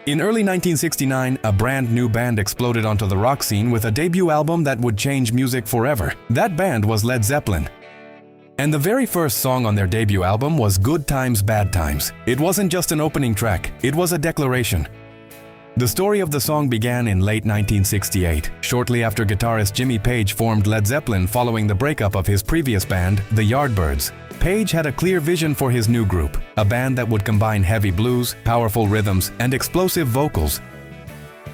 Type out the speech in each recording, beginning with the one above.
In early 1969, a brand new band exploded onto the rock scene with a debut album that would change music forever. That band was Led Zeppelin. And the very first song on their debut album was Good Times, Bad Times. It wasn't just an opening track, it was a declaration. The story of the song began in late 1968, shortly after guitarist Jimmy Page formed Led Zeppelin following the breakup of his previous band, the Yardbirds. Page had a clear vision for his new group, a band that would combine heavy blues, powerful rhythms, and explosive vocals.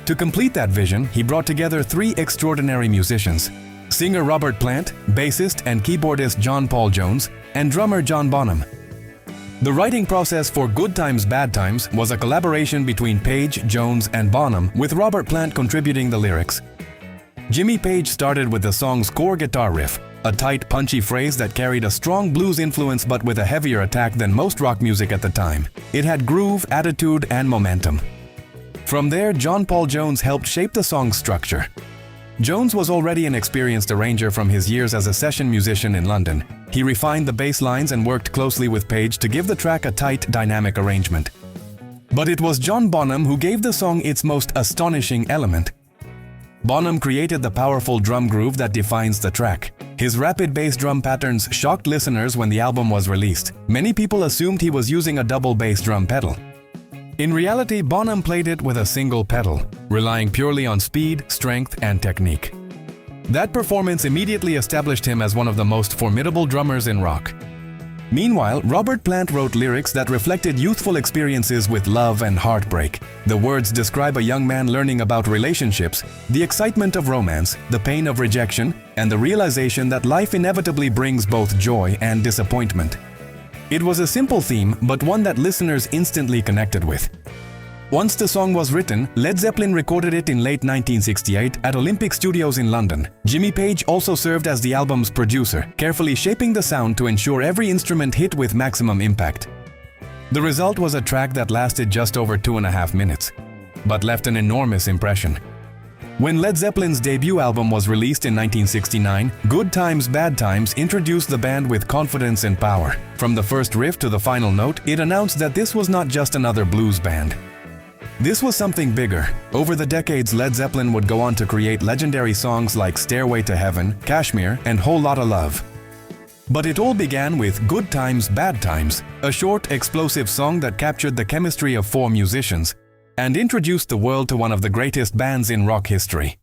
To complete that vision, he brought together three extraordinary musicians: singer Robert Plant, bassist and keyboardist John Paul Jones, and drummer John Bonham. The writing process for Good Times, Bad Times was a collaboration between Page, Jones, and Bonham, with Robert Plant contributing the lyrics. Jimmy Page started with the song's core guitar riff, a tight, punchy phrase that carried a strong blues influence but with a heavier attack than most rock music at the time. It had groove, attitude, and momentum. From there, John Paul Jones helped shape the song's structure. Jones was already an experienced arranger from his years as a session musician in London. He refined the bass lines and worked closely with Page to give the track a tight, dynamic arrangement. But it was John Bonham who gave the song its most astonishing element. Bonham created the powerful drum groove that defines the track. His rapid bass drum patterns shocked listeners when the album was released. Many people assumed he was using a double bass drum pedal. In reality, Bonham played it with a single pedal, relying purely on speed, strength, and technique. That performance immediately established him as one of the most formidable drummers in rock. Meanwhile, Robert Plant wrote lyrics that reflected youthful experiences with love and heartbreak. The words describe a young man learning about relationships, the excitement of romance, the pain of rejection, and the realization that life inevitably brings both joy and disappointment. It was a simple theme, but one that listeners instantly connected with. Once the song was written, Led Zeppelin recorded it in late 1968 at Olympic Studios in London. Jimmy Page also served as the album's producer, carefully shaping the sound to ensure every instrument hit with maximum impact. The result was a track that lasted just over 2.5 minutes, but left an enormous impression. When Led Zeppelin's debut album was released in 1969, Good Times, Bad Times introduced the band with confidence and power. From the first riff to the final note, it announced that this was not just another blues band. This was something bigger. Over the decades, Led Zeppelin would go on to create legendary songs like Stairway to Heaven, Kashmir, and Whole Lotta Love. But it all began with Good Times, Bad Times, a short, explosive song that captured the chemistry of four musicians and introduced the world to one of the greatest bands in rock history.